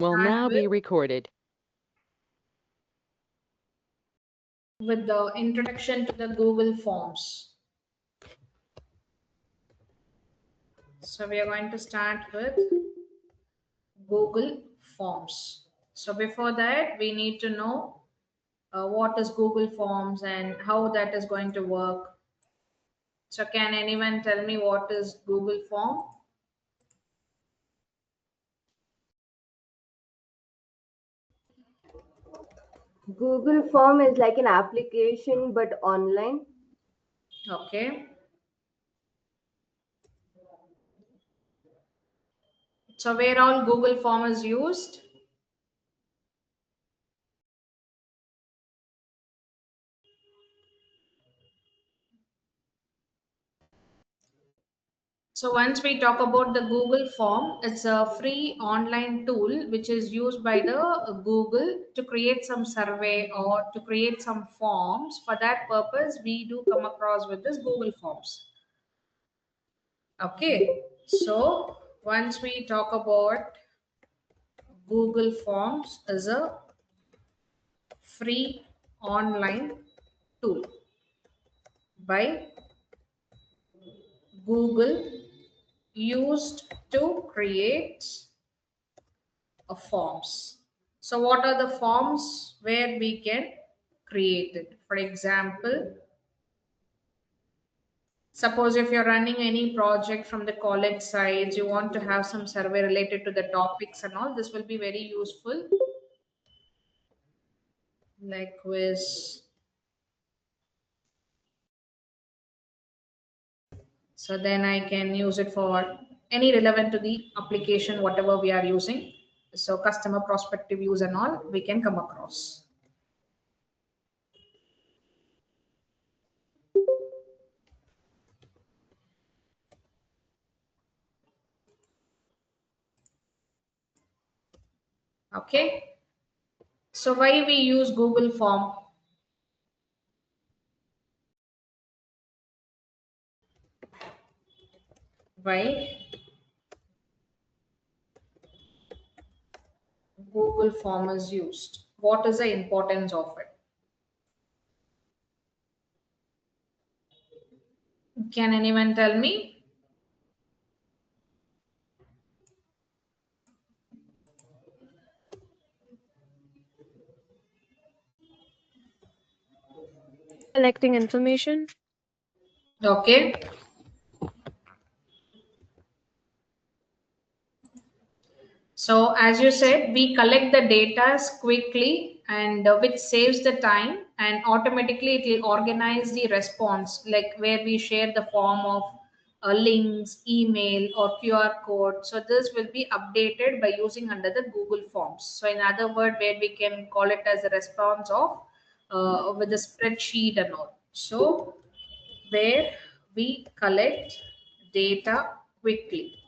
will now be recorded. With the introduction to the Google Forms. So we are going to start with Google Forms. So before that, we need to know what is Google Forms and how that is going to work. So can anyone tell me what is Google Form? Google Form is like an application but online. Okay. So where all Google Form is used? So once we talk about the Google Form, it's a free online tool which is used by the Google to create some survey or to create some forms. For that purpose, we do come across with this Google Forms. Okay, so once we talk about Google Forms is a free online tool by Google used to create forms. So what are the forms where we can create it? For example, suppose if you're running any project from the college side, you want to have some survey related to the topics and all, this will be very useful. Like quiz. So then I can use it for any relevant to the application, whatever we are using. So customer prospective use and all, we can come across. Okay. So why we use Google Form? Why Google Form is used? What is the importance of it? Can anyone tell me? Collecting information. Okay. So as you said, we collect the data quickly and which saves the time, and automatically it will organize the response, like where we share the form of links, email or QR code. So this will be updated by using under the Google Forms. So in other words, where we can call it as a response of with the spreadsheet and all. So where we collect data quickly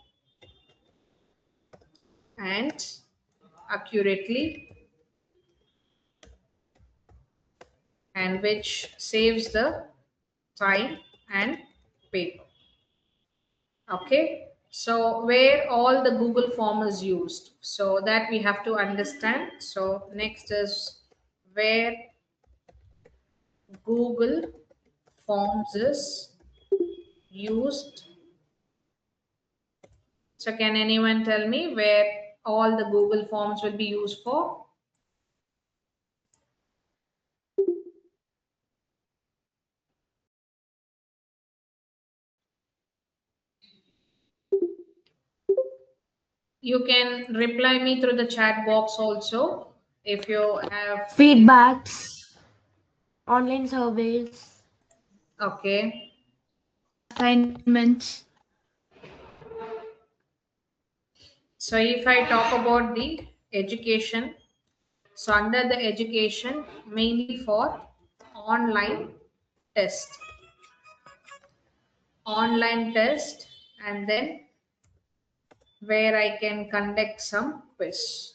and accurately, and which saves the time and paper. Okay, so where all the Google form is used, so that we have to understand. So next is where Google Forms is used. So can anyone tell me where all the Google Forms will be used for? You can reply me through the chat box also if you have Feedbacks, online surveys, okay. assignments. So if I talk about the education, so under the education, mainly for online test, and then where I can conduct some quiz.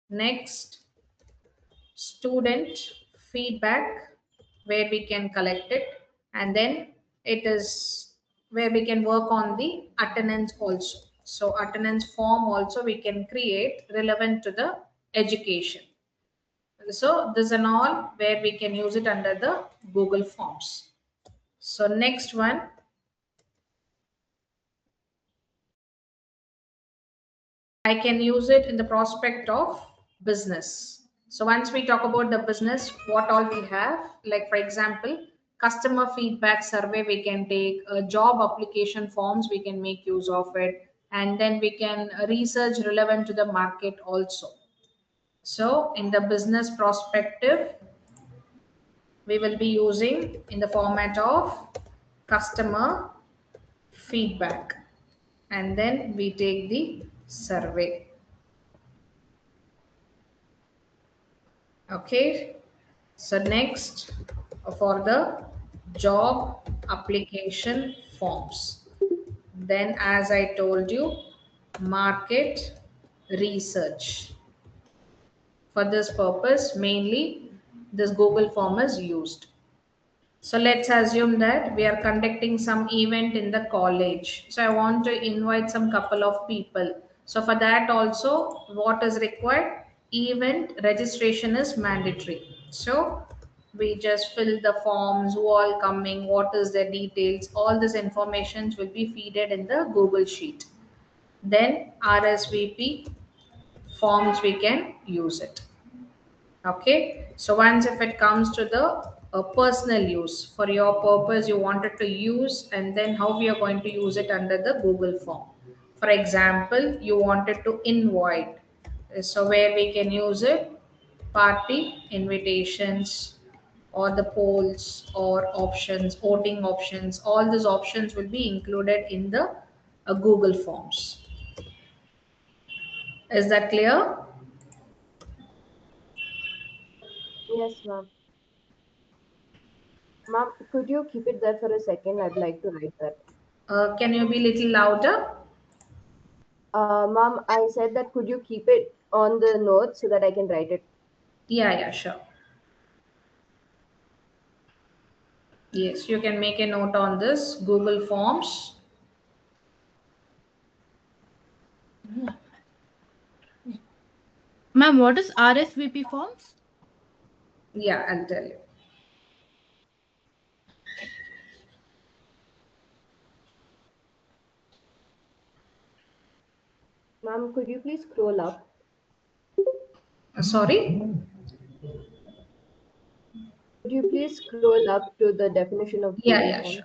Next, student feedback, where we can collect it, and then it is where we can work on the attendance also. So attendance form also we can create relevant to the education. So this and all where we can use it under the Google Forms. So next one, I can use it in the prospect of business. So once we talk about the business, what all we have, like for example, customer feedback survey, we can take job application forms, we can make use of it, and then we can research relevant to the market also. So in the business perspective, we will be using in the format of customer feedback, and then we take the survey. Okay, so next for the job application forms, then as I told you, market research. For this purpose mainly this Google form is used. So let's assume that we are conducting some event in the college. So I want to invite some couple of people. So for that also, what is required? Event registration is mandatory. So we just fill the forms, who all coming, what is the details, all this information will be feeded in the Google Sheet. Then RSVP forms we can use it. Okay, so once if it comes to the personal use for your purpose you wanted to use, and then how we are going to use it under the Google form. For example, you wanted to invite, so where we can use it, party invitations or the polls or options, voting options, all these options will be included in the Google forms. Is that clear? Yes, ma'am. Ma'am, could you keep it there for a second? I'd like to write that. Can you be little louder? Ma'am, I said that could you keep it on the notes so that I can write it? Yeah, sure. Yes, you can make a note on this Google Forms. Ma'am, what is RSVP forms? Yeah, I'll tell you. Ma'am, could you please scroll up? Sorry? Could you please scroll up to the definition of Google Yeah, Form? sure.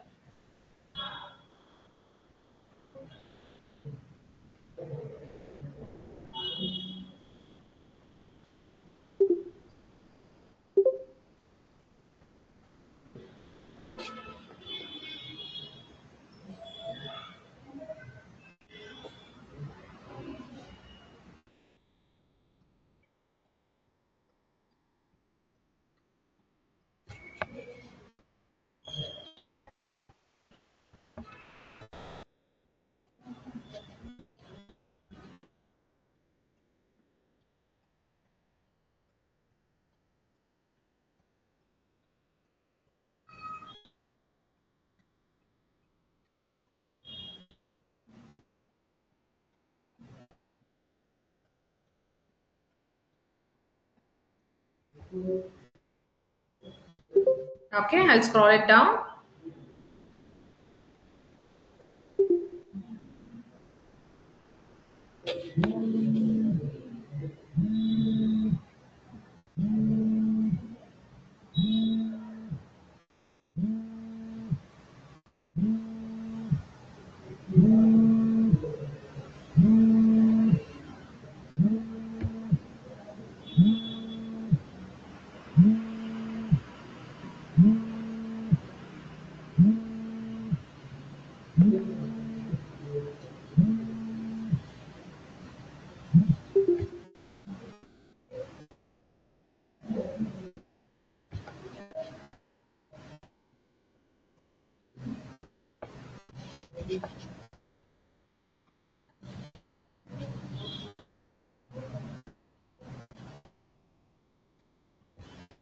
Okay, I'll scroll it down.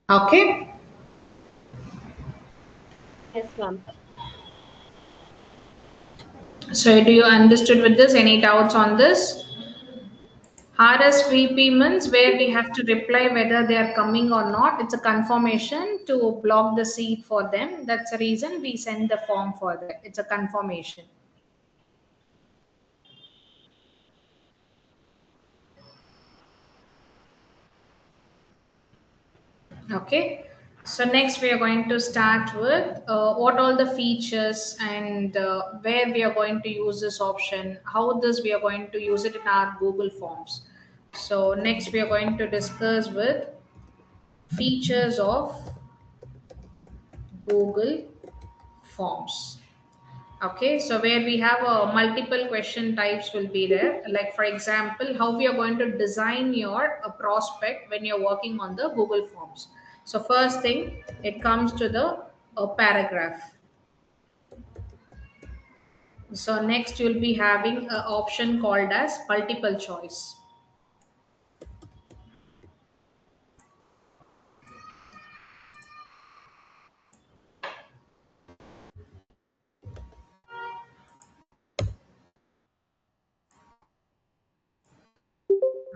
Okay. Yes, ma'am. So do you understood with this? Any doubts on this? RSVP means where we have to reply whether they are coming or not. It's a confirmation to block the seat for them. That's the reason we send the form for that. It's a confirmation. Okay. So next we are going to start with what all the features and where we are going to use this option, how this we are going to use it in our Google Forms. So next we are going to discuss with features of Google Forms. Okay, so where we have multiple question types will be there. Like for example, how we are going to design your prospect when you're working on the Google Forms. So first thing, it comes to the paragraph. So next you'll be having an option called as multiple choice.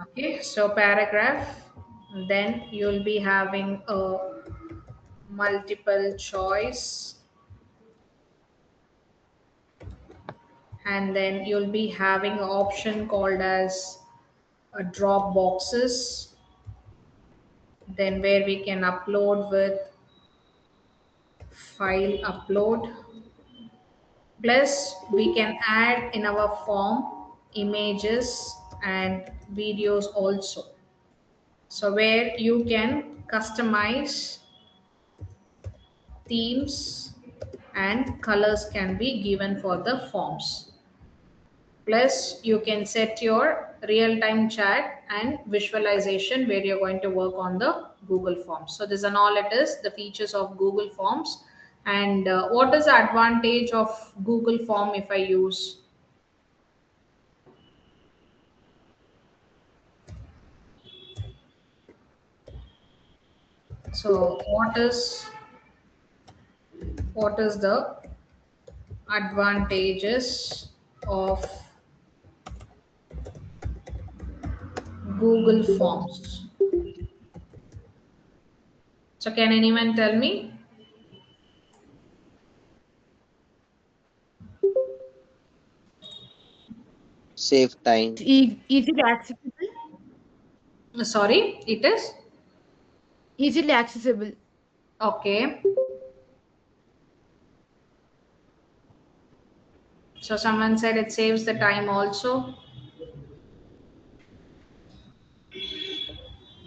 Okay, so paragraph, then you'll be having a multiple choice, and then you'll be having an option called as drop boxes, then where we can upload with file upload, plus we can add in our form images and videos also, so where you can customize themes and colors can be given for the forms. Plus, you can set your real-time chat and visualization where you're going to work on the Google Forms. So this and all it is, the features of Google Forms. And what is the advantage of Google Form if I use? So what is the advantages of Google Forms? So can anyone tell me? Save time. Easily accessible. Sorry, it is? Easily accessible. Okay. So someone said it saves the time also.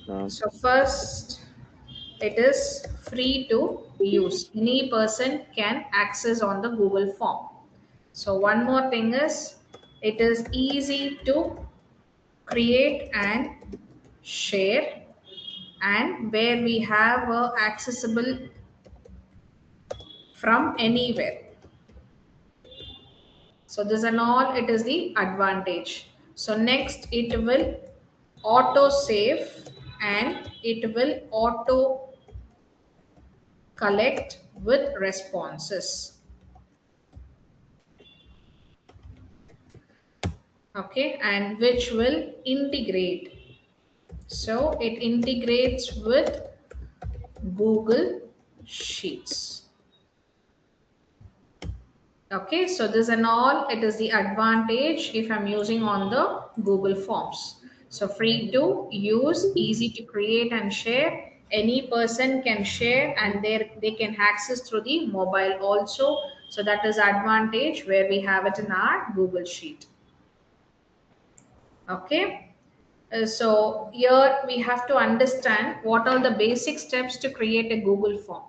Uh, So first, it is free to use. Any person can access on the Google form. So one more thing is, it is easy to create and share, and where we have accessible from anywhere. So this and all, it is the advantage. So next, it will auto save and it will auto collect with responses. Okay, and which will integrate. So it integrates with Google Sheets. Okay, so this and all, it is the advantage if I'm using on the Google Forms. So free to use, easy to create and share. Any person can share and they can access through the mobile also. So that is advantage where we have it in our Google Sheet. Okay. So here we have to understand what are the basic steps to create a Google form.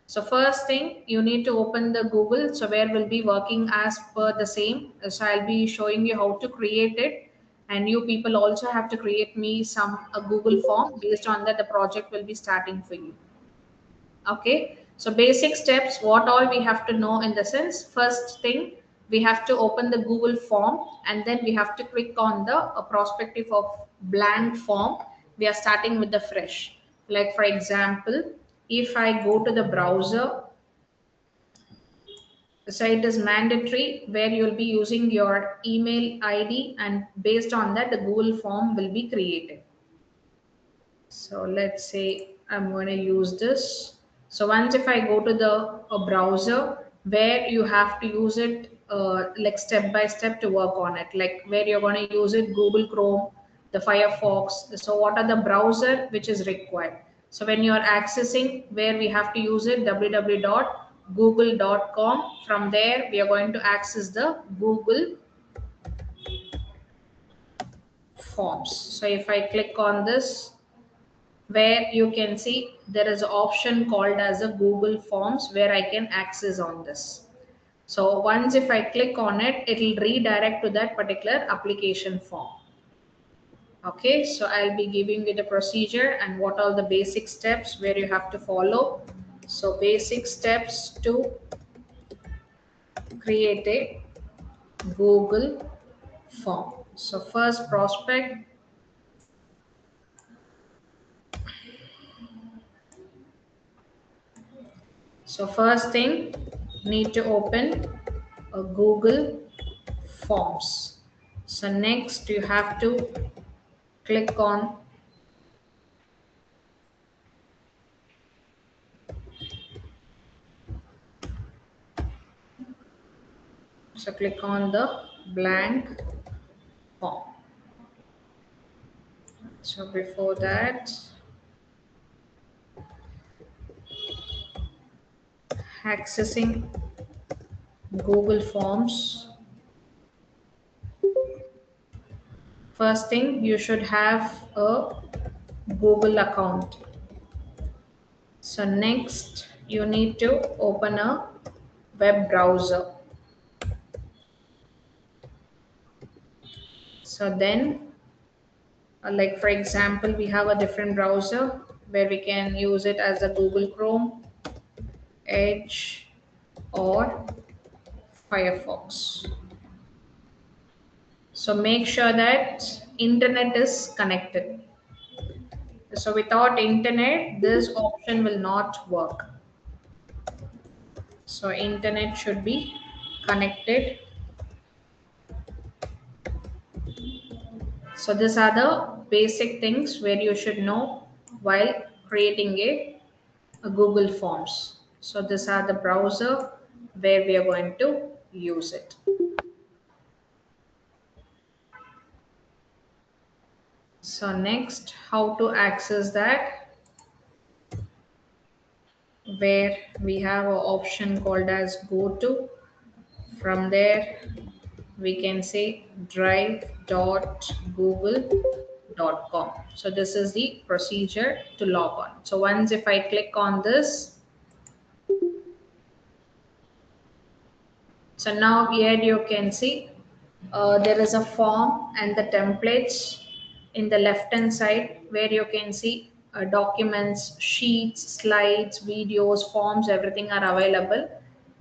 So first thing, you need to open the Google. So where we'll be working as per the same. So I'll be showing you how to create it. And you people also have to create me some a Google form. Based on that, the project will be starting for you. Okay, so basic steps, what all we have to know in the sense, first thing, we have to open the Google form and then we have to click on the prospective of blank form. We are starting with the fresh. Like for example, if I go to the browser So it is mandatory where you'll be using your email ID, and based on that, the Google form will be created. So let's say I'm going to use this. So once if I go to the browser where you have to use it like step by step to work on it, like where you're going to use it, Google Chrome, the Firefox. So what are the browser which is required? So when you're accessing where we have to use it, www.google.com, from there we are going to access the Google Forms. So if I click on this, where you can see there is an option called as a Google Forms where I can access on this. So once if I click on it, it will redirect to that particular application form. Okay, so I'll be giving you the procedure and what are the basic steps where you have to follow. So basic steps to create a Google form. So first prospect. So first thing, need to open a Google Forms. So next you have to click on, so click on the blank form. So before that, accessing Google Forms. First thing, you should have a Google account. So next you need to open a web browser. So then like for example, we have a different browser where we can use it as a Google Chrome, Edge, or Firefox. So make sure that internet is connected. So without internet, this option will not work. So internet should be connected. So these are the basic things where you should know while creating a Google Forms. So these are the browser where we are going to use it. So next, how to access that, where we have an option called as go to. From there, we can say drive.google.com. So this is the procedure to log on. So once if I click on this, so now here you can see there is a form and the templates in the left hand side where you can see documents, sheets, slides, videos, forms, everything are available.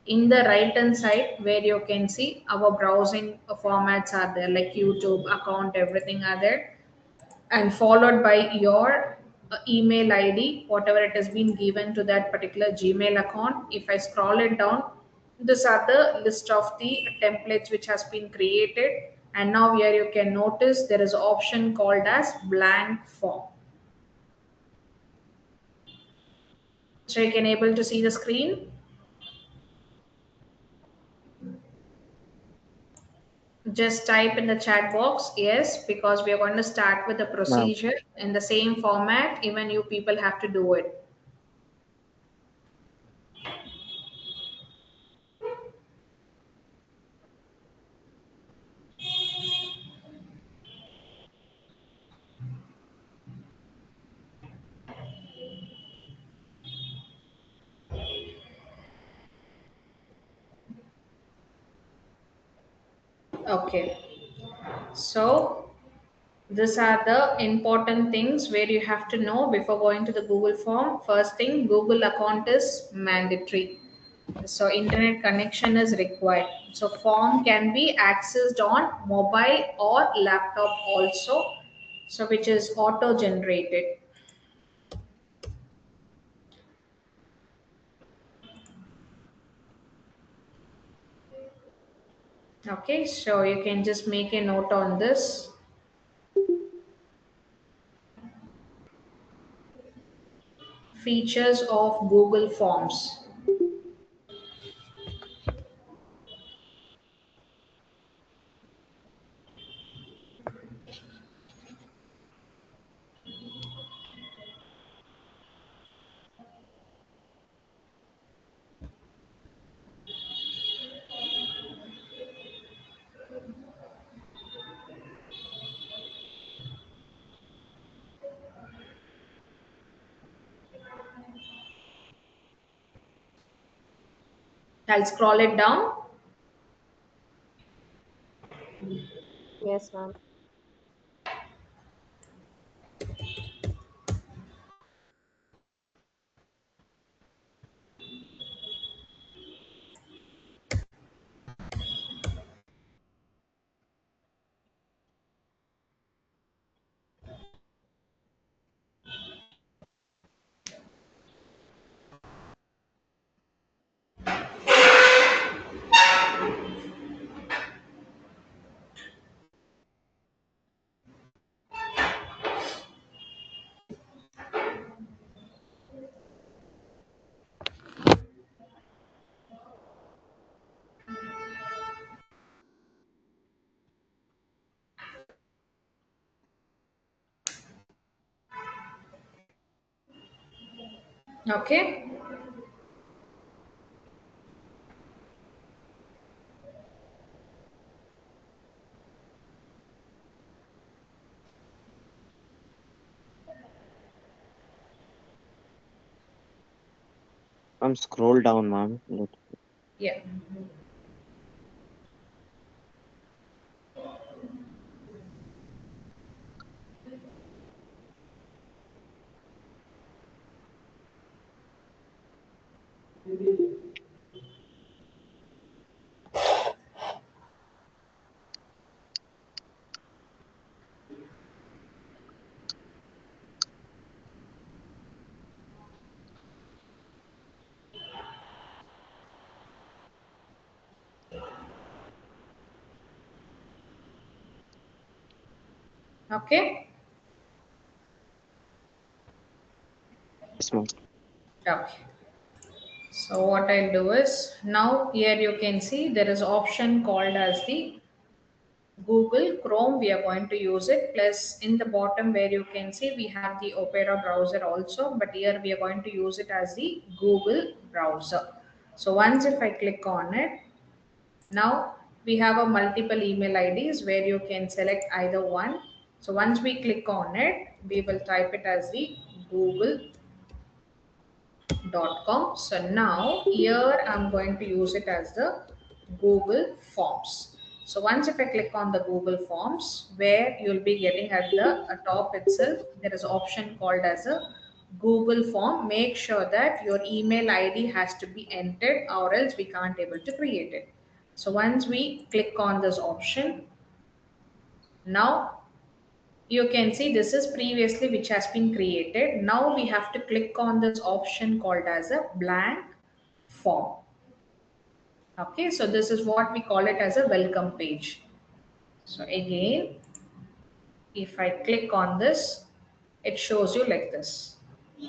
In the right hand side where you can see our browsing formats are there, like YouTube account, everything are there, and followed by your email ID, whatever it has been given to that particular Gmail account. If I scroll it down, these are the list of the templates which has been created. And now here you can notice there is an option called as blank form. So you can able to see the screen. Just type in the chat box yes, because we are going to start with the Ma'am, procedure in the same format. Even you people have to do it. Okay. So these are the important things where you have to know before going to the Google form. First thing, Google account is mandatory. So internet connection is required. So form can be accessed on mobile or laptop also. So which is auto generated. Okay, so you can just make a note on this. Features of Google Forms. I'll scroll it down. Yes, ma'am. Okay. Scroll down, ma'am. Yeah. Okay. Yes, ma'am. Okay. So what I'll do is now here you can see there is option called as the Google Chrome. We are going to use it. Plus in the bottom where you can see we have the Opera browser also, but here we are going to use it as the Google browser. So once if I click on it, now we have a multiple email IDs where you can select either one. So once we click on it, we will type it as the google.com. So now here I'm going to use it as the Google Forms. So once if I click on the Google Forms, where you'll be getting at the top itself, there is option called as a Google Form. Make sure that your email ID has to be entered or else we can't able to create it. So once we click on this option, now you can see this is previously which has been created. Now we have to click on this option called as a blank form. Okay, so this is what we call it as a welcome page. So again, if I click on this, it shows you like this.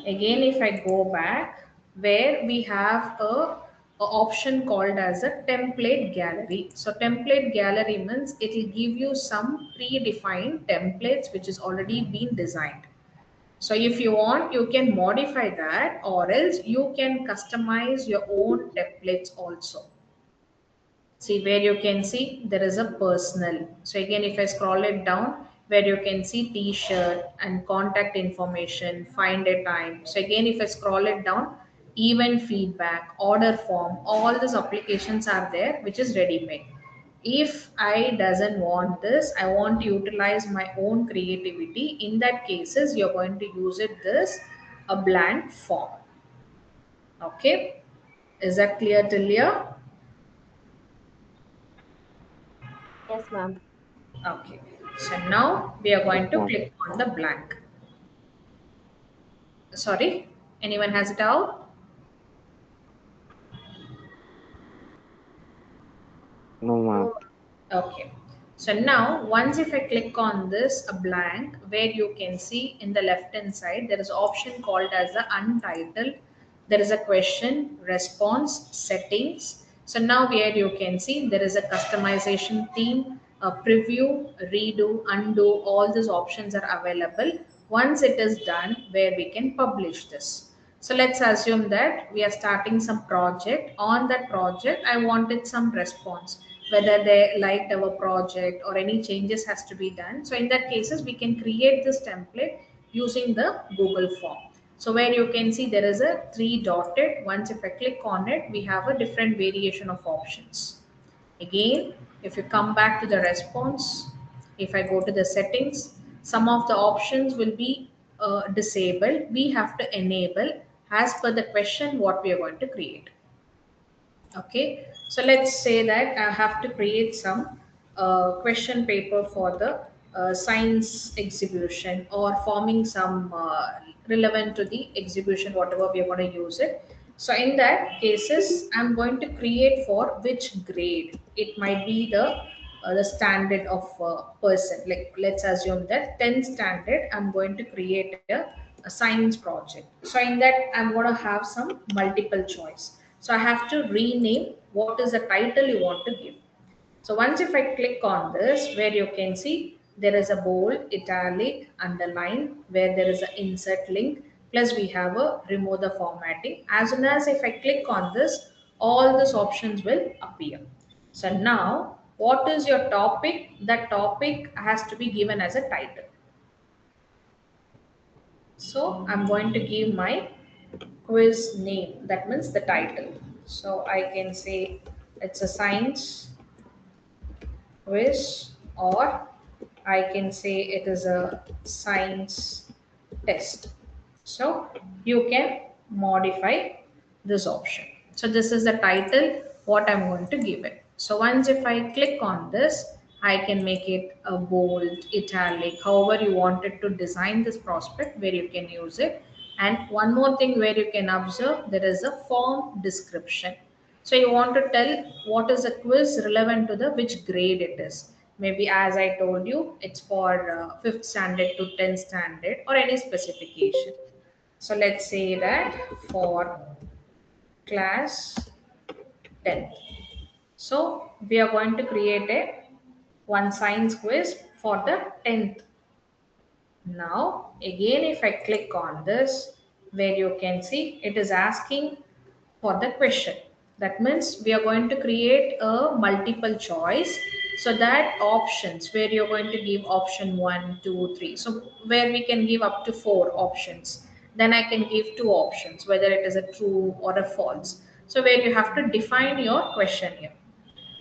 Again, if I go back, where we have a option called as a template gallery. So template gallery means it will give you some predefined templates which is already been designed. So if you want, you can modify that or else you can customize your own templates also. See where you can see there is a personal. So again, if I scroll it down, where you can see t-shirt and contact information, find a time. So again, if I scroll it down, event feedback, order form, all these applications are there, which is ready made. If I doesn't want this, I want to utilize my own creativity. In that cases, you're going to use it this a blank form. Okay, is that clear till here? Yes, ma'am. Okay, so now we are Yes, going to ma'am. click on the blank. Sorry, anyone has it out? No, ma'am. No, Okay. So now once if I click on this a blank, where you can see in the left hand side there is option called as the untitled. There is a question, response, settings. So now here you can see there is a customization theme, a preview, redo, undo, all these options are available. Once it is done, where we can publish this. So let's assume that we are starting some project. On that project, I wanted some response, whether they liked our project or any changes has to be done. So in that cases, we can create this template using the Google form. So where you can see there is a three dotted. Once if I click on it, we have a different variation of options. Again, if you come back to the response, if I go to the settings, some of the options will be disabled. We have to enable as per the question what we are going to create. Okay, so let's say that I have to create some question paper for the science exhibition or forming some relevant to the exhibition, whatever we are going to use it. So in that cases, I'm going to create for which grade. It might be the standard of person. Like let's assume that 10th standard, I'm going to create a science project. So in that, I'm going to have some multiple choice. So I have to rename what is the title you want to give. So once if I click on this, where you can see there is a bold, italic, underline, where there is an insert link, plus we have a remove the formatting. As soon as if I click on this, all these options will appear. So now, what is your topic? That topic has to be given as a title. So I'm going to give my quiz name, that means the title. So I can say it's a science quiz, or I can say it is a science test. So you can modify this option. So this is the title what I'm going to give it. So once if I click on this, I can make it a bold, italic, however you wanted to design this prospect where you can use it. And one more thing where you can observe, there is a form description. So you want to tell what is a quiz relevant to the which grade it is. Maybe as I told you, it's for 5th standard to 10th standard or any specification. So let's say that for class 10th. So we are going to create a one science quiz for the 10th. Now again if I click on this, where you can see it is asking for the question. That means we are going to create a multiple choice. So that options where you're going to give option 1, 2, 3. So where we can give up to 4 options. Then I can give 2 options, whether it is a true or a false. So where you have to define your question here.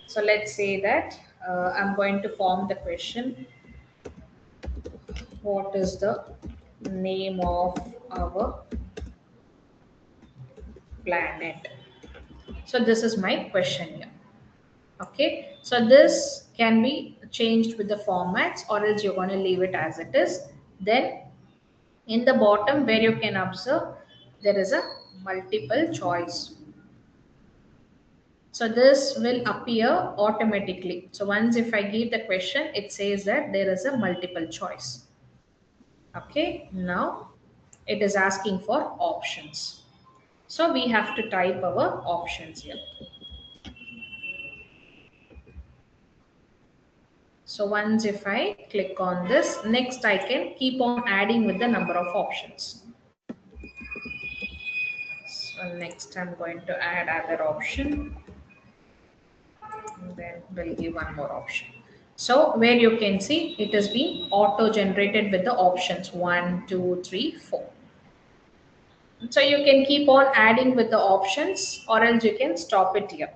So let's say that I'm going to form the question. What is the name of our planet? So this is my question here. Okay, so this can be changed with the formats, or else you're going to leave it as it is. Then in the bottom where you can observe, there is a multiple choice. So this will appear automatically. So once if I give the question, it says that there is a multiple choice. Okay, now it is asking for options. So we have to type our options here. So once if I click on this, next I can keep on adding with the number of options. So next I'm going to add other option. And then we'll give one more option. So where you can see it is being auto generated with the options 1, 2, 3, 4. So you can keep on adding with the options, or else you can stop it here.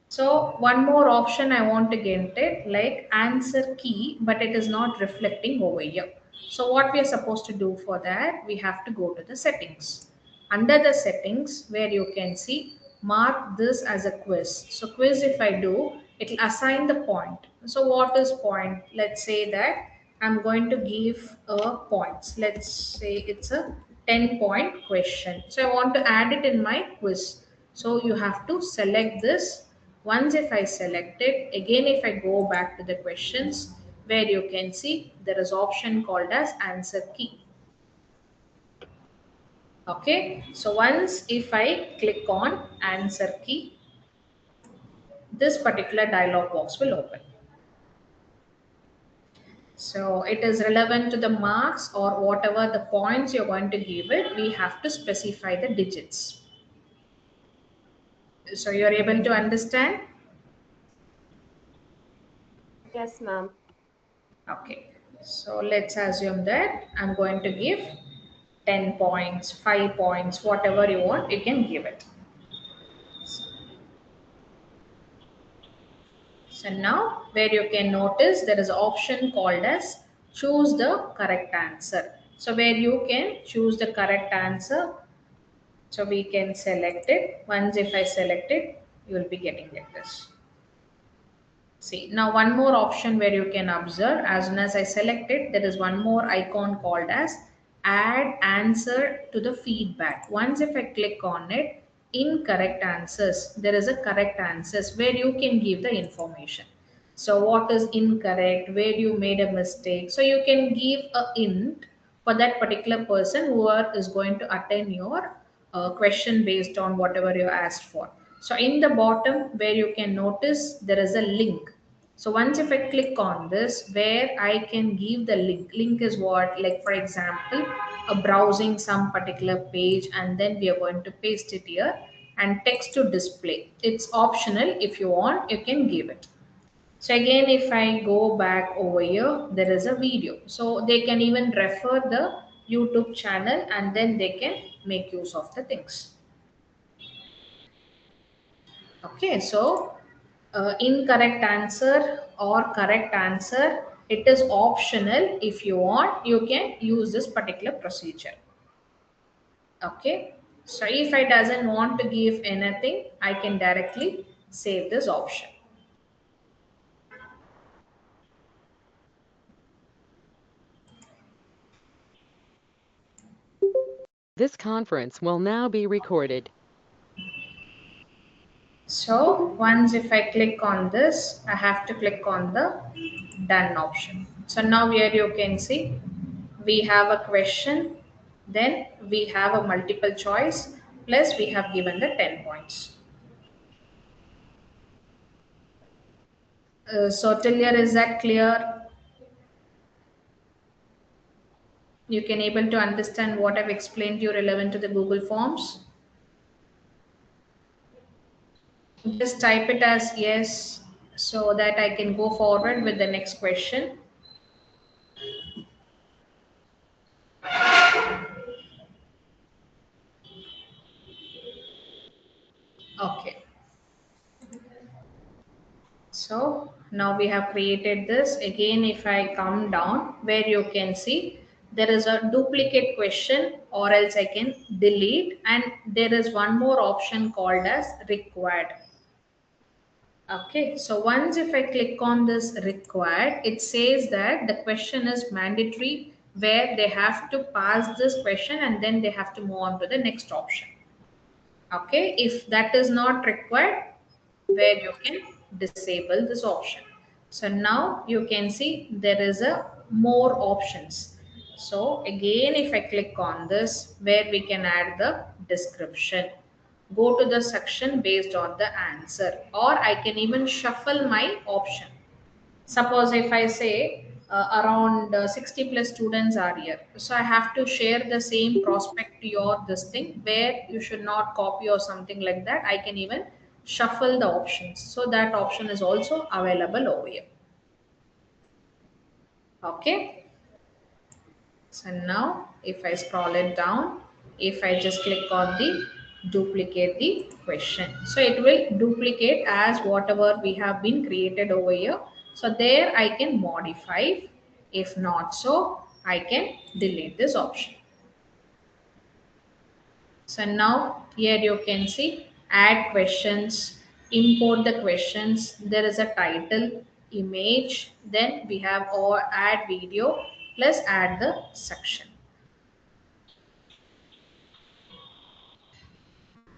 So one more option I want to get it like answer key, but it is not reflecting over here. So what we are supposed to do for that, we have to go to the settings. Under the settings where you can see mark this as a quiz. So quiz if I do, it will assign the point. So what is point? Let's say that I'm going to give a points. Let's say it's a 10-point question. So I want to add it in my quiz. So you have to select this Once if I select it, again if I go back to the questions, where you can see there is option called as answer key. Okay, so once if I click on answer key, this particular dialog box will open. So it is relevant to the marks or whatever the points you're going to give it, we have to specify the digits. So you're able to understand? Yes, ma'am. Okay, so let's assume that I'm going to give 10 points, 5 points, whatever you want, you can give it. So now where you can notice there is an option called as choose the correct answer. So where you can choose the correct answer, so we can select it. Once if I select it, you will be getting like this. See, now one more option where you can observe, as soon as I select it, there is one more icon called as add answer to the feedback. Once if I click on it, incorrect answers, there is a correct answers where you can give the information. So what is incorrect, where you made a mistake. So you can give a int for that particular person who is going to attend your question based on whatever you asked for. So in the bottom where you can notice there is a link. So once if I click on this, where I can give the link. Link is what, like for example, a browsing some particular page and then we are going to paste it here, and text to display. It's optional, if you want, you can give it. So again, if I go back over here, there is a video. So they can even refer the YouTube channel and then they can make use of the things. Okay, so incorrect answer or correct answer, it is optional. If you want, you can use this particular procedure. Okay, so if I doesn't want to give anything, I can directly save this option. This conference will now be recorded. So once if I click on this, I have to click on the done option. So now here you can see we have a question, then we have a multiple choice, plus we have given the 10 points. So till here, is that clear? You can able to understand what I've explained to you relevant to the Google Forms. Just type it as yes so that I can go forward with the next question. Okay. So now we have created this. Again, if I come down where you can see there is a duplicate question, or else I can delete, and there is one more option called as required. Okay, so once if I click on this required, it says that the question is mandatory, where they have to pass this question and then they have to move on to the next option. Okay, if that is not required, where you can disable this option. So now you can see there is a more options. So again, if I click on this, where we can add the description, go to the section based on the answer, or I can even shuffle my option. Suppose if I say around 60 plus students are here, so I have to share the same prospect to your this thing, where you should not copy or something like that. I can even shuffle the options, so that option is also available over here. Okay, so now if I scroll it down, if I just click on the duplicate the question, so it will duplicate as whatever we have been created over here. So there I can modify. If not so, I can delete this option. So now here you can see add questions, import the questions. There is a title, image, then we have or add video, plus add the section.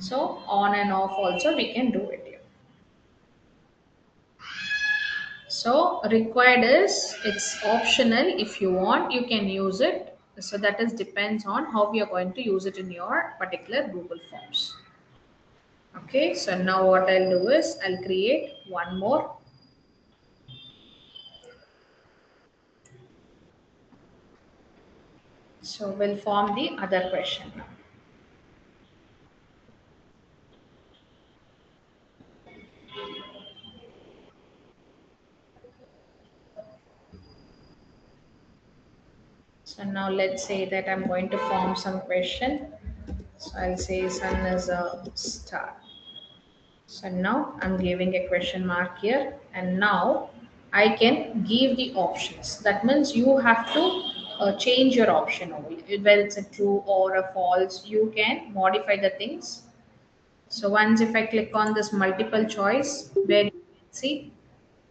So on and off also we can do it here. So required is it's optional. If you want, you can use it. So that is depends on how we are going to use it in your particular Google Forms. Okay, so now what I'll do is I'll create one more. So we'll form the other question now. So now let's say that I'm going to form some question. So I'll say sun is a star. So now I'm giving a question mark here, and now I can give the options. That means you have to change your option over here. Whether it's a true or a false, you can modify the things. So once if I click on this multiple choice, where you can see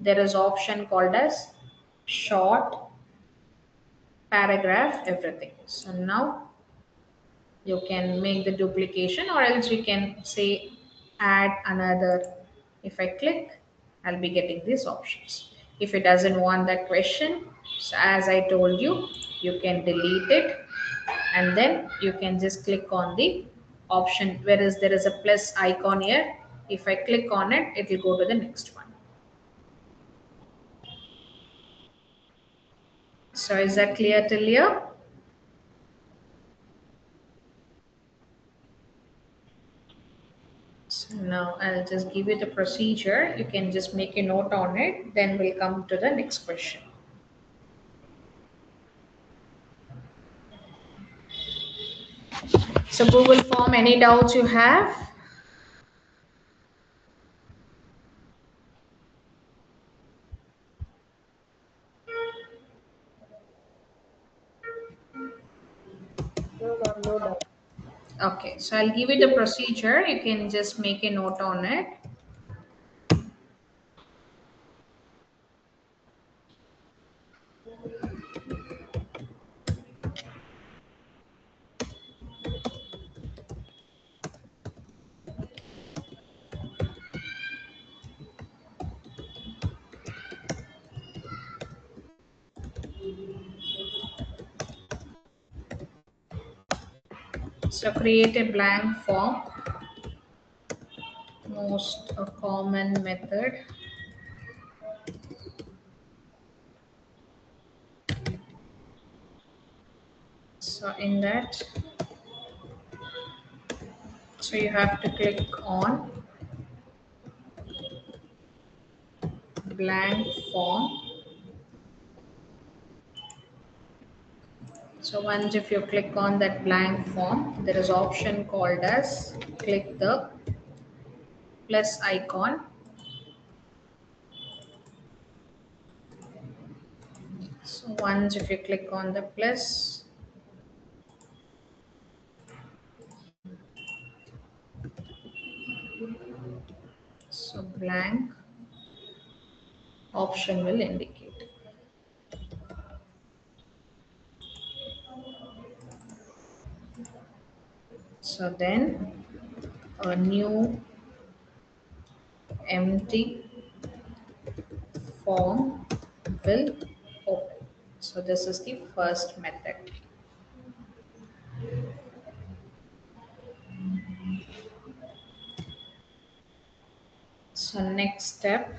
there is option called as short, paragraph, everything. So now you can make the duplication, or else you can say add another. If I click, I'll be getting these options. If it doesn't want that question, so as I told you, you can delete it, and then you can just click on the option, whereas there is a plus icon here. If I click on it, it will go to the next one. So is that clear till here? So now I'll just give you the procedure. You can just make a note on it. Then we'll come to the next question. So Google form, any doubts you have? No, ma'am, no doubt. Okay, so I'll give you the procedure. You can just make a note on it. So create a blank form. Most common method. So in that, so you have to click on blank form. So once if you click on that blank form, there is option called as click the plus icon. So once if you click on the plus, so blank option will indicate. So then a new empty form will open. So this is the first method. So next step,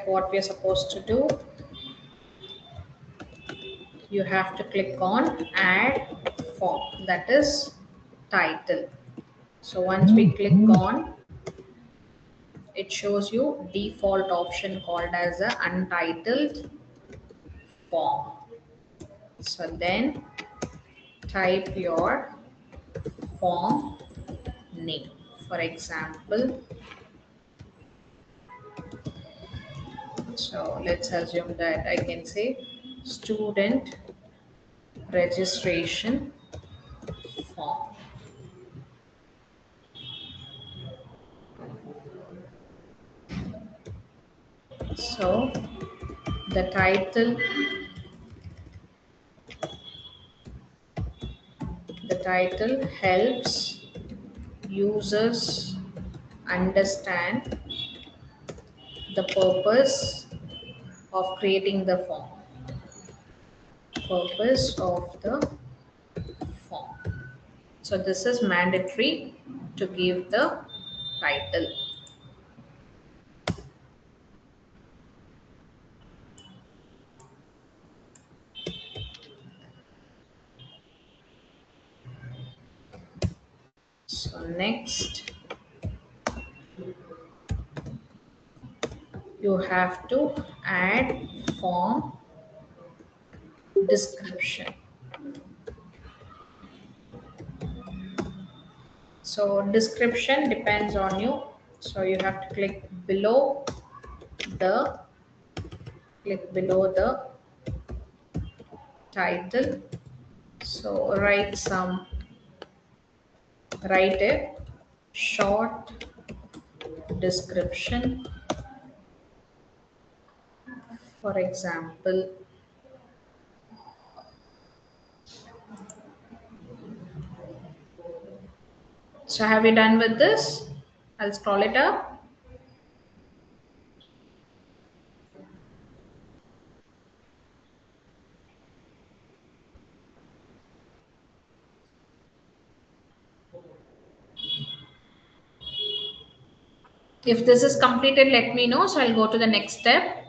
what we are supposed to do, you have to click on add form, that is title. So once we click on, it shows you default option called as a untitled form. So then type your form name. For example, so let's assume that I can say student registration form. So The title helps users understand the purpose of creating the form. Purpose of the form. So this is mandatory to give the title. So next you have to add form description. So description depends on you. So you have to the click below the title. So write a short description. For example, so have you done with this? I'll scroll it up. If this is completed, let me know. So I'll go to the next step.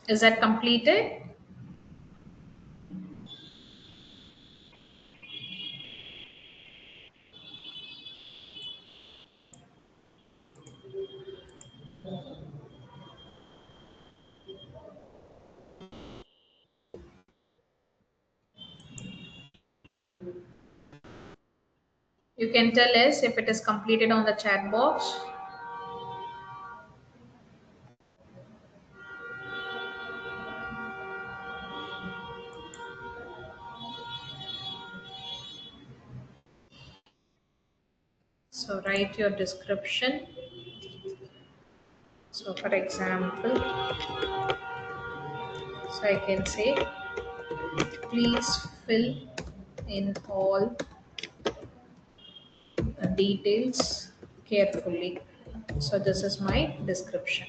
Is that completed? You can tell us if it is completed on the chat box. So write your description. So for example, so I can say, please fill in all details carefully. So this is my description.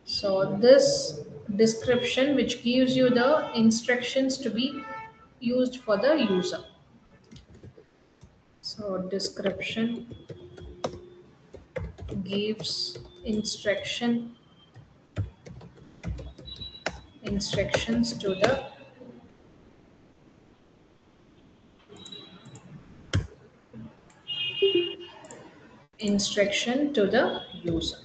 So this description which gives you the instructions to be used for the user. So description gives instructions to the user.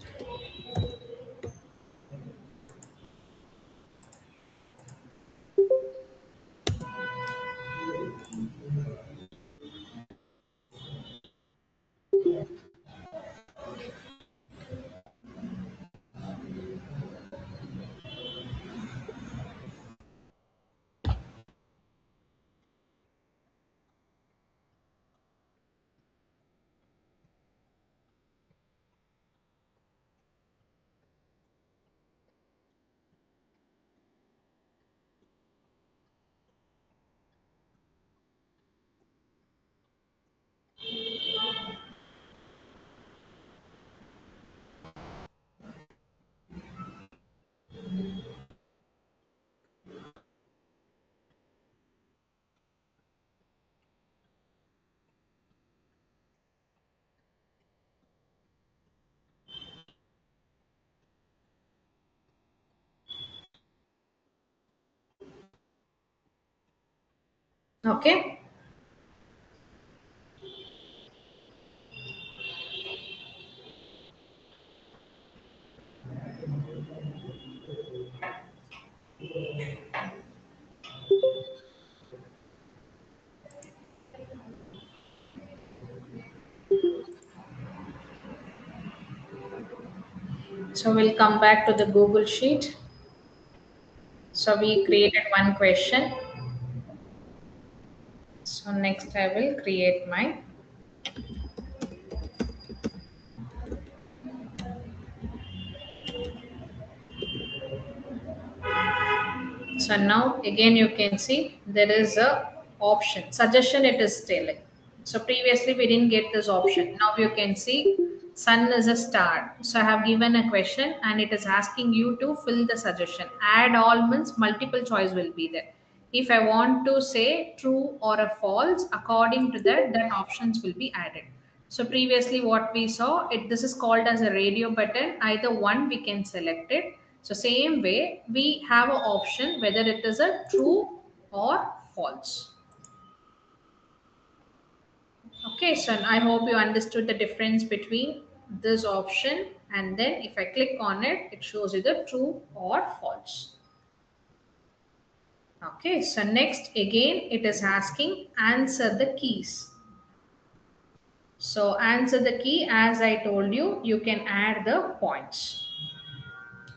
Okay. So we'll come back to the Google Sheet. So we created one question. So next I will create my. So now again you can see there is a option suggestion, it is telling. So previously we didn't get this option. Now you can see sun is a star. So I have given a question and it is asking you to fill the suggestion. Add all means multiple choice will be there. If I want to say true or a false, according to that, then options will be added. So previously what we saw, this is called as a radio button. Either one we can select it. So same way we have an option whether it is a true or false. Okay, so I hope you understood the difference between this option, and then if I click on it, it shows you the true or false. Okay, so next again it is asking answer the keys. So answer the key, as I told you, you can add the points.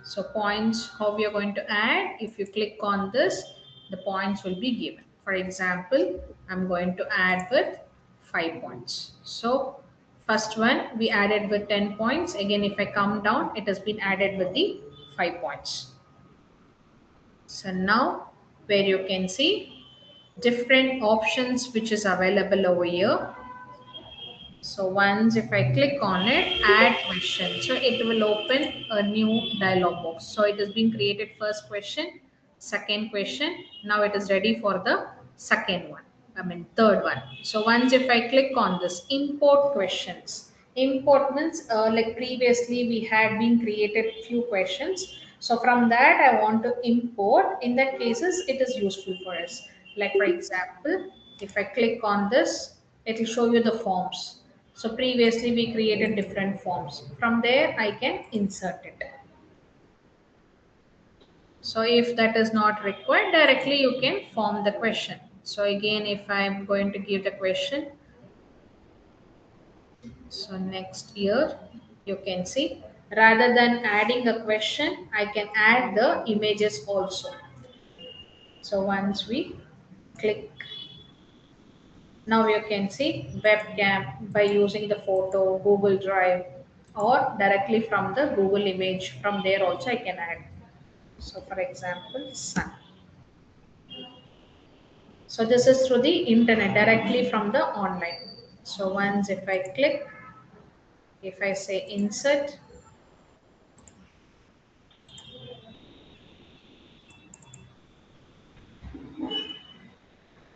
So points, how we are going to add, if you click on this, the points will be given. For example, I'm going to add with 5 points. So first one we added with 10 points. Again, if I come down, it has been added with the 5 points. So now where you can see different options which is available over here. So once if I click on it, add question. So it will open a new dialog box. So it has been created first question, second question. Now it is ready for the second one. Third one. So once if I click on this, import questions. Import means like previously we had been created few questions. So from that I want to import. In that cases it is useful for us. Like for example, if I click on this, it will show you the forms. So previously we created different forms. From there I can insert it. So if that is not required, directly you can form the question. So again, if I'm going to give the question, so next here you can see rather than adding a question, I can add the images also. So once we click, now you can see webcam by using the photo, Google Drive, or directly from the Google image. From there also I can add. So for example, sun. So this is through the internet directly from the online. So once if I click, if I say insert,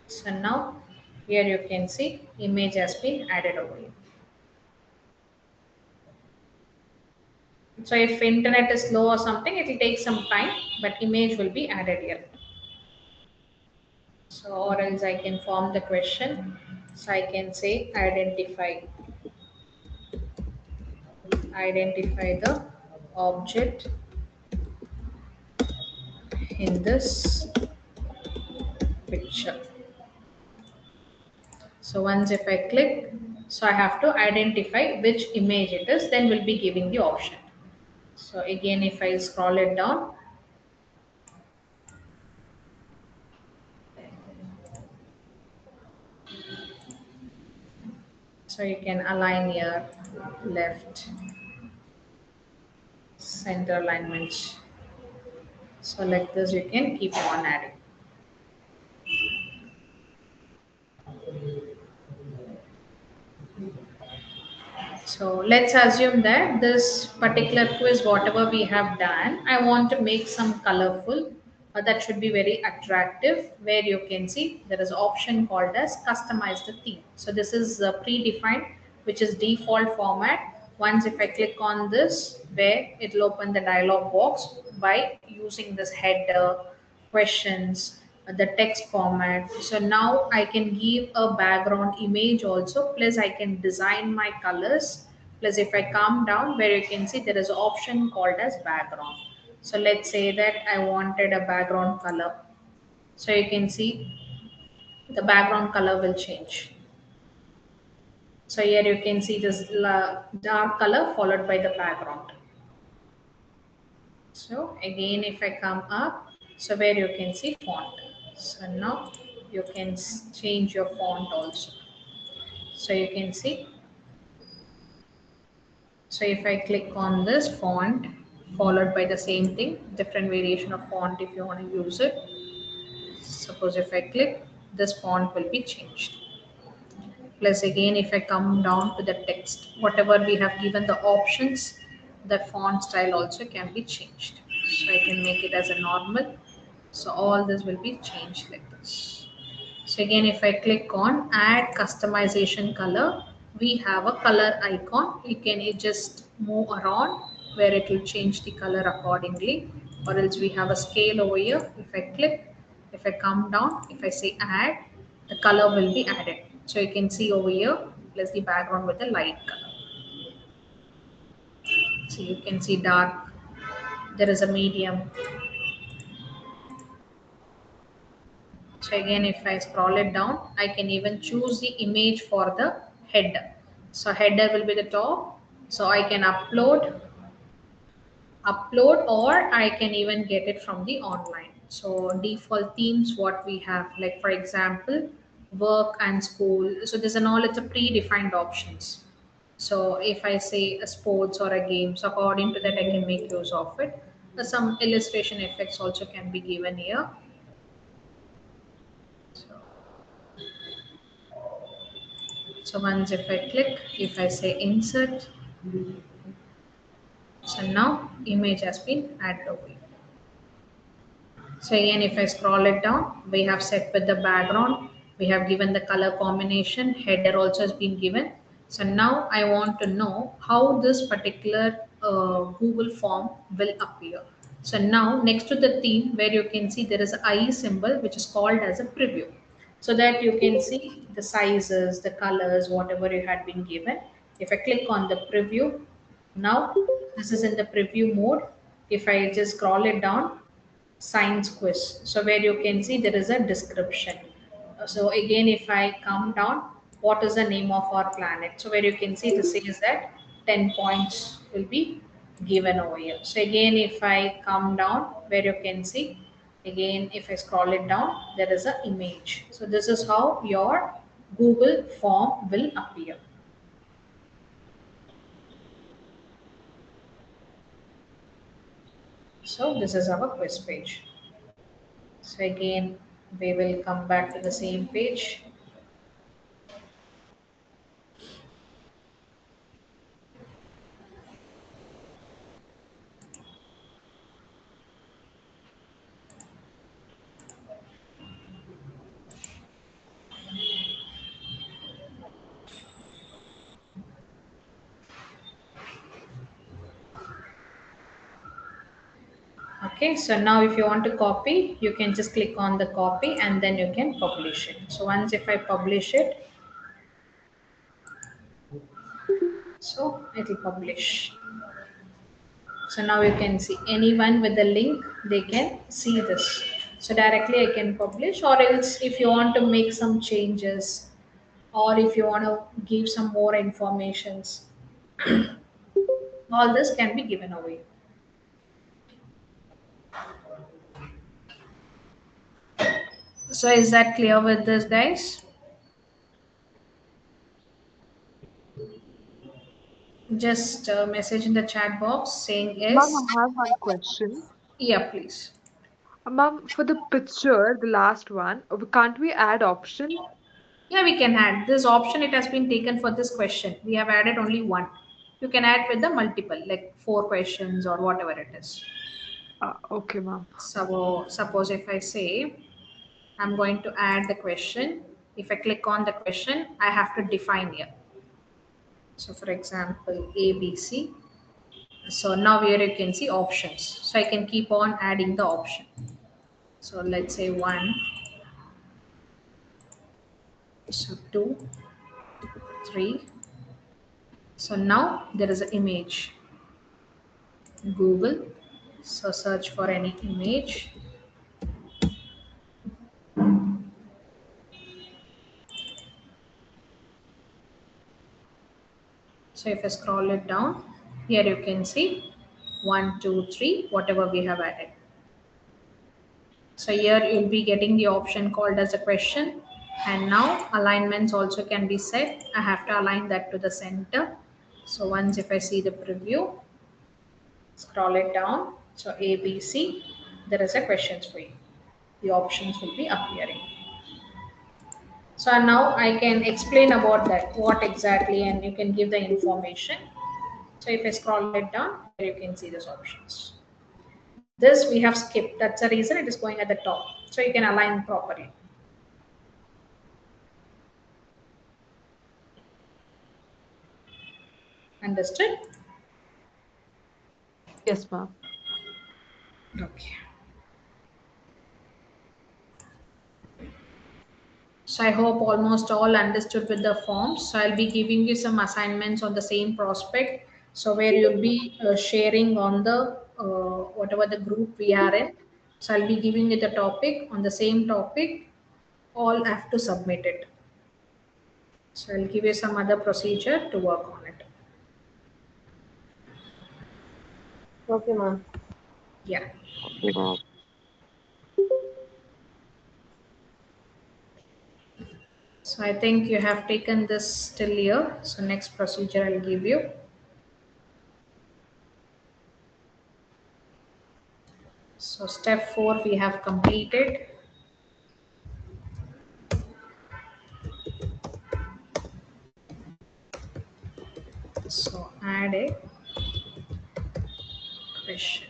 so now here you can see image has been added over here. So if internet is slow or something, it will take some time, but image will be added here. So or else I can form the question. So I can say identify the object in this picture. So once if I click, so I have to identify which image it is, then we'll be giving the option. So again, if I scroll it down, so you can align here, left, center alignment. So like this, you can keep on adding. So let's assume that this particular quiz, whatever we have done, I want to make some colorful, that should be very attractive, where you can see there is an option called as customize the theme. So this is predefined, which is default format. Once if I click on this, where it will open the dialog box by using this header, questions, the text format. So now I can give a background image also, plus I can design my colors. Plus if I come down where you can see there is an option called as background. So let's say that I wanted a background color. So you can see the background color will change. So here you can see this dark color followed by the background. So again, if I come up, so where you can see font. So now you can change your font also. So you can see. So if I click on this font, followed by the same thing, different variation of font if you want to use it. Suppose if I click, this font will be changed. Plus again, if I come down to the text, whatever we have given the options, the font style also can be changed. So I can make it as a normal. So all this will be changed like this. So again, if I click on add customization color, we have a color icon. You can just move around where it will change the color accordingly. Or else we have a scale over here. If I click, if I come down, if I say add, the color will be added. So you can see over here, plus the background with the light color. So you can see dark, there is a medium. So again, if I scroll it down, I can even choose the image for the header. So header will be the top. So I can upload, or I can even get it from the online. So default themes, what we have, like for example, work and school. So this and all, it's a predefined options. So if I say a sports or a game, so according to that, I can make use of it. Some illustration effects also can be given here. So So once if I click, if I say insert, so now image has been added over here. So again, if I scroll it down, we have set with the background, we have given the color combination, header also has been given. So now I want to know how this particular Google form will appear. So now next to the theme, where you can see there is an eye symbol which is called as a preview. So that you can see the sizes, the colors, whatever you had been given. If I click on the preview, now this is in the preview mode. If I just scroll it down, science quiz. So where you can see there is a description. So again, if I come down, what is the name of our planet? So where you can see this says that 10 points will be given over here. So again, if I come down, where you can see, again, if I scroll it down, there is an image. So this is how your Google form will appear. So this is our quiz page. So again, we will come back to the same page. Okay, so now if you want to copy, you can just click on the copy and then you can publish it. So once if I publish it, so it will publish. So now you can see anyone with the link, they can see this. So directly I can publish, or else if you want to make some changes, or if you want to give some more informations, all this can be given away. So is that clear with this, guys? Just message in the chat box saying Mom, yes. I have one question. Yeah, please. Mom, for the picture, the last one, can't we add option? Yeah, we can add this option. It has been taken for this question. We have added only one. You can add with the multiple, like 4 questions or whatever it is. Okay, mom. So suppose if I say I'm going to add the question, if I click on the question, I have to define here. So for example, ABC. So now here you can see options. So I can keep on adding the option. So let's say 1, so 2, 3. So now there is an image. Google. So search for any image. So if I scroll it down, here you can see 1, 2, 3, whatever we have added. So here you'll be getting the option called as a question. And now alignments also can be set. I have to align that to the center. So once if I see the preview, scroll it down. So A, B, C, there is a questions for you. The options will be appearing. So now I can explain about that, what exactly, and you can give the information. So if I scroll it down, here you can see those options. This we have skipped. That's the reason it is going at the top. So you can align properly. Understood? Yes, ma'am. Okay. So I hope almost all understood with the forms. So I'll be giving you some assignments on the same prospect. So where you'll be sharing on the whatever the group we are in. So I'll be giving you the topic on the same topic. All have to submit it. So I'll give you some other procedure to work on it. Okay, ma'am. Yeah. Okay, ma'am. So I think you have taken this till here. So next procedure I'll give you. So step 4 we have completed. So add a question.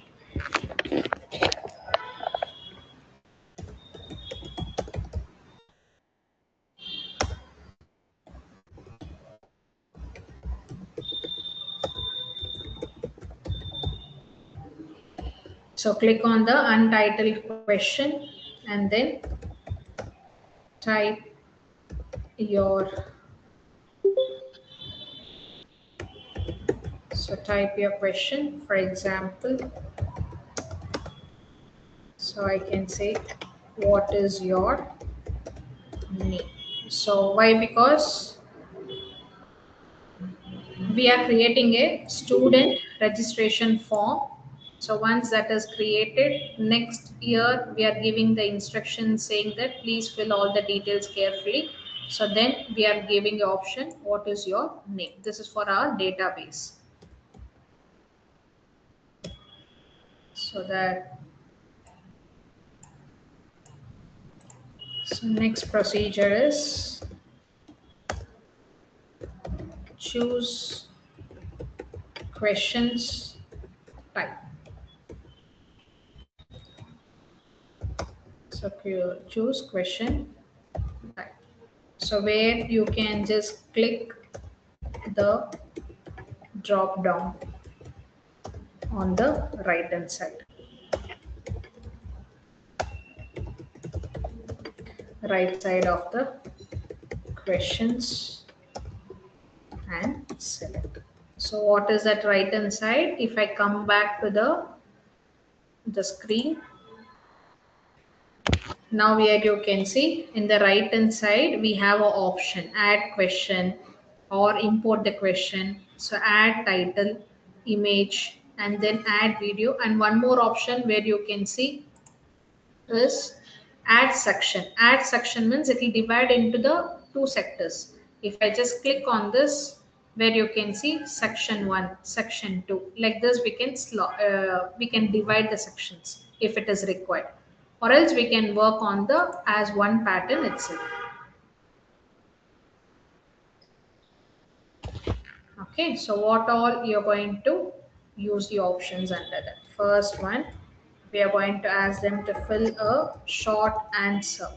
So click on the untitled question and then type your type your question. For example, so I can say, what is your name? So why? Because we are creating a student registration form. So once that is created, next year we are giving the instructions saying that please fill all the details carefully. So then we are giving the option, what is your name? This is for our database. So that, so next procedure is choose questions type. So choose question type. So where you can just click the drop down on the right hand side. Right side of the questions and select. So what is that right hand side? If I come back to the screen, now here you can see in the right hand side we have an option, add question or import the question. So add title, image, and then add video, and one more option where you can see is add section. Add section means it will divide into the two sectors. If I just click on this, where you can see section 1, section 2, like this we can divide the sections if it is required, or else we can work on the as one pattern itself. Okay, so what all you're going to use the options under that. First one, we are going to ask them to fill a short answer.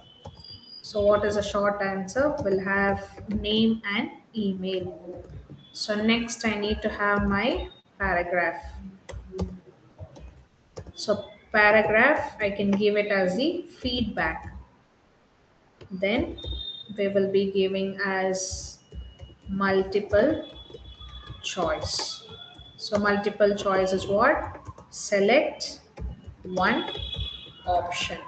So what is a short answer? We'll have name and email. So next I need to have my paragraph. So paragraph, I can give it as the feedback. Then we will be giving as multiple choice. So multiple choice is what? Select one option.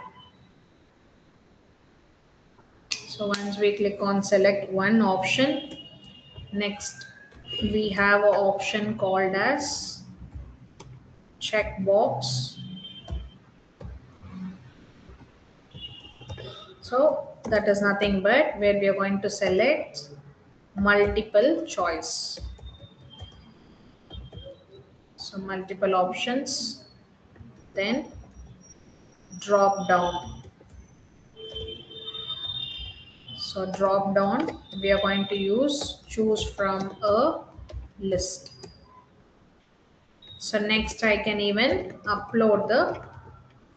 So once we click on select one option, next we have an option called as check box. So that is nothing but where we are going to select multiple choice. So multiple options, then drop down. So drop down, we are going to use choose from a list. So next I can even upload the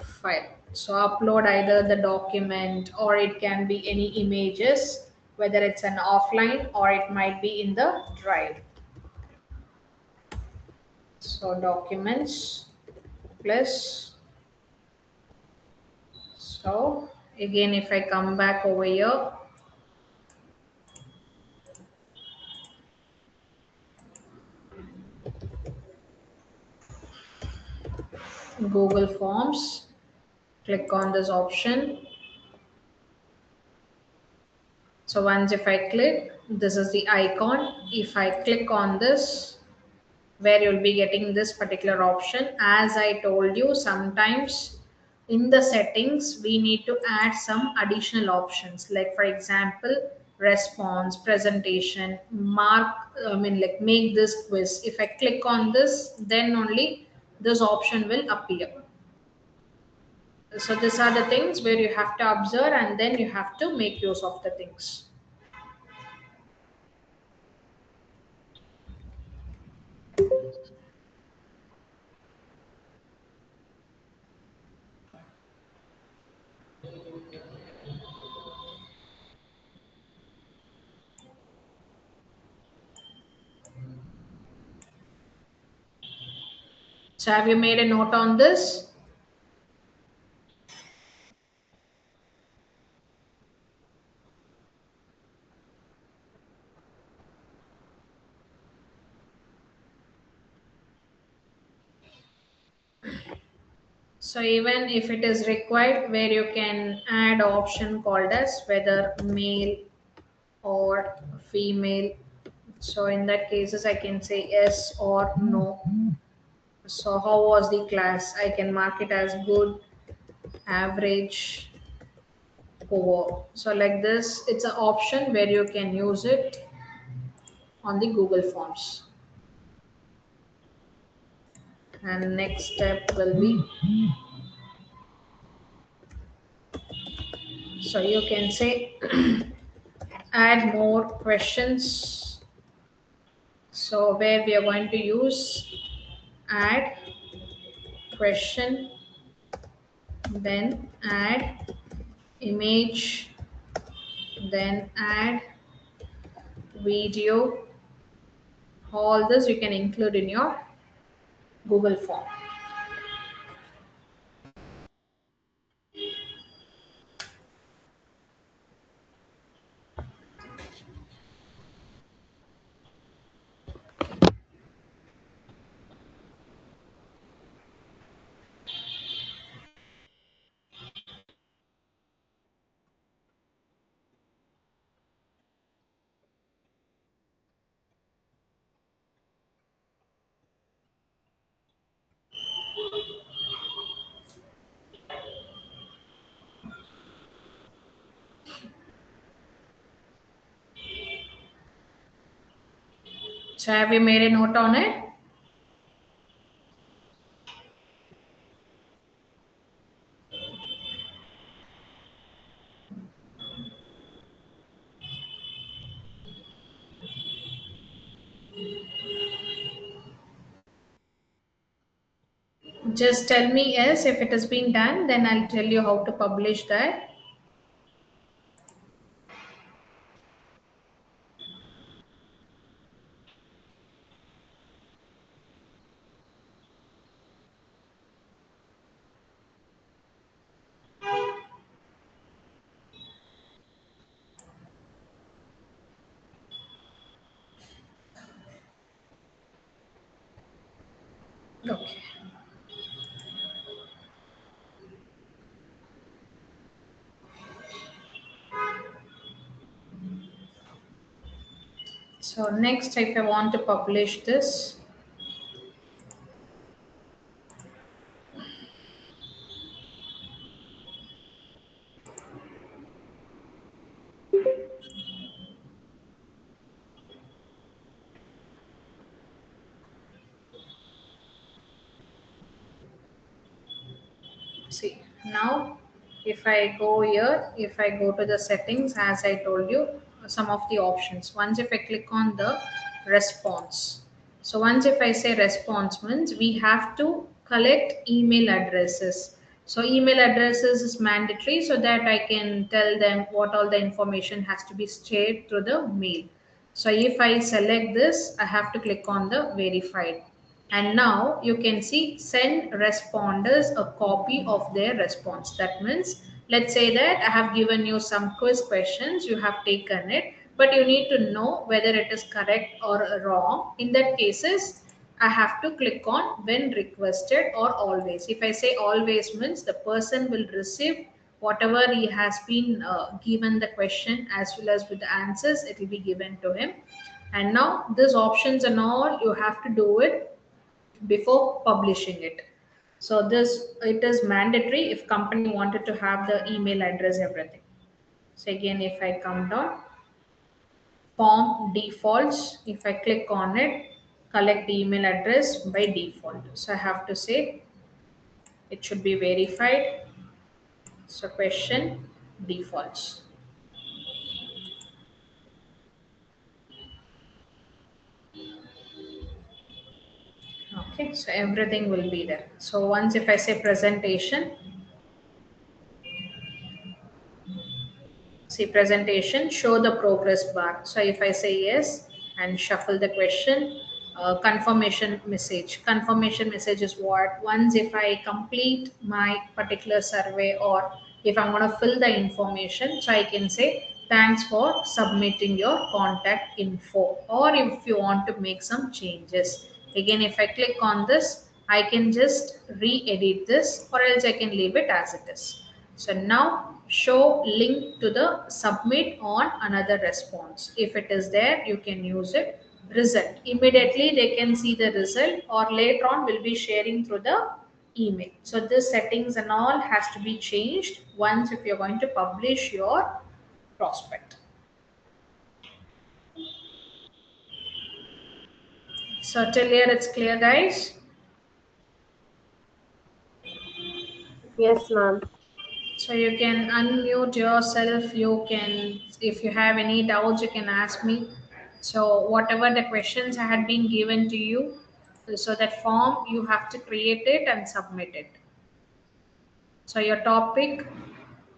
file. So upload either the document or it can be any images, whether it's an offline or it might be in the drive. So documents plus, so again if I come back over here, Google Forms, click on this option. So once if I click, this is the icon. If I click on this, where you'll be getting this particular option, as I told you, sometimes in the settings we need to add some additional options, like for example response, presentation, mark, I mean like make this quiz. If I click on this, then only this option will appear. So these are the things where you have to observe and then you have to make use of the things. So have you made a note on this? So even if it is required, where you can add option called as whether male or female. So in that cases, I can say yes or no. So how was the class? I can mark it as good, average, poor. So like this, it's an option where you can use it on the Google Forms. And next step will be, so you can say add more questions. So where we are going to use add question, then add image, then add video. All this you can include in your Google form. So have you made a note on it? Just tell me yes if it has been done, then I'll tell you how to publish that. Okay. So next, if I want to publish this, See, now if I go here, if I go to the settings, as I told you, some of the options. Once if I click on the response. So once if I say response means we have to collect email addresses. So email addresses is mandatory so that I can tell them what all the information has to be shared through the mail. So if I select this, I have to click on the verified. And now you can see send responders a copy of their response. That means, let's say that I have given you some quiz questions, you have taken it, but you need to know whether it is correct or wrong. In that cases, I have to click on when requested or always. If I say always means the person will receive whatever he has been given the question as well as with the answers, it will be given to him. And now these options and all you have to do it before publishing it. So this it is mandatory if company wanted to have the email address everything. So again, if I come down, form defaults, if I click on it, collect the email address by default. So I have to say it should be verified. So question defaults. Okay, so everything will be there. So once if I say presentation, see presentation, show the progress bar. So if I say yes and shuffle the question, confirmation message. Confirmation message is what? Once if I complete my particular survey or if I'm going to fill the information, so I can say thanks for submitting your contact info. Or if you want to make some changes. Again, if I click on this, I can just re-edit this or else I can leave it as it is. So now show link to the submit on another response. If it is there, you can use it. Result. Immediately they can see the result or later on will be sharing through the email. So this settings and all has to be changed once if you're going to publish your prospect. So till here it's clear guys. Yes, ma'am. So you can unmute yourself. You can, if you have any doubts, you can ask me. So whatever the questions had been given to you, so that form you have to create it and submit it. So your topic,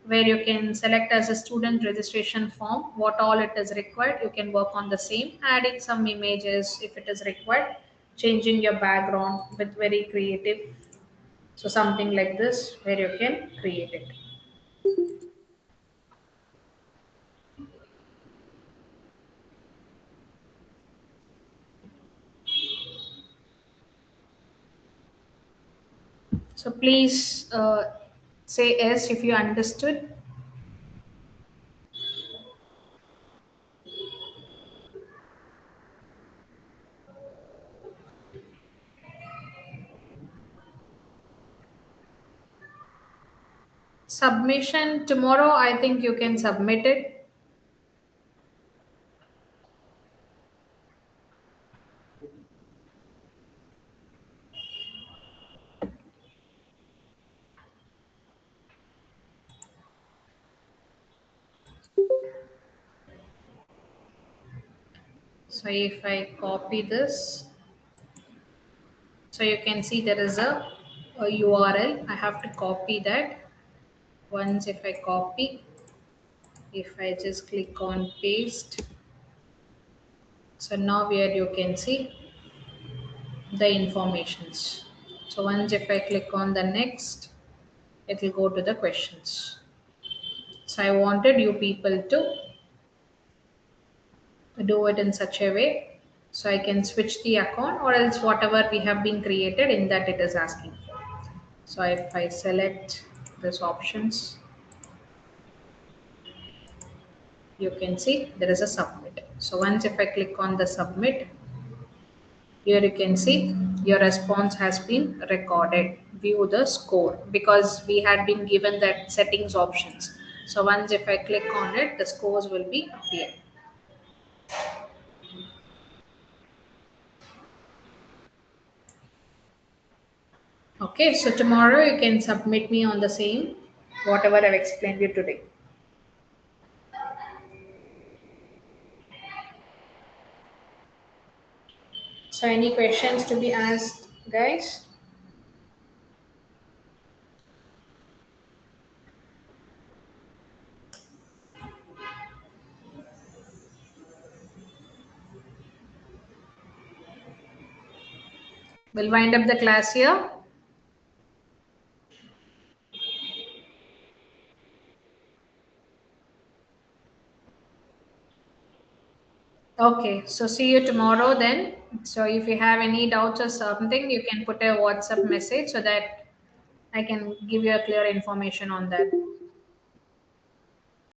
where you can select as a student registration form, what all it is required, you can work on the same, adding some images if it is required, changing your background with very creative. So something like this, where you can create it. So please say yes if you understood. Submission tomorrow, I think you can submit it. So if I copy this, so you can see there is a URL. I have to copy that. Once if I copy, if I just click on paste, so now here you can see the informations. So once if I click on the next, it will go to the questions. So I wanted you people to do it in such a way so I can switch the account or else whatever we have been created in that it is asking for. So if I select this options, you can see there is a submit. So once if I click on the submit, here you can see your response has been recorded. View the score because we had been given that settings options. So once if I click on it, the scores will be appear. Okay. Okay, so tomorrow you can submit me on the same, whatever I've explained you today. So any questions to be asked, guys? We'll wind up the class here. Okay, so see you tomorrow then. So if you have any doubts or something, you can put a WhatsApp message so that I can give you a clear information on that.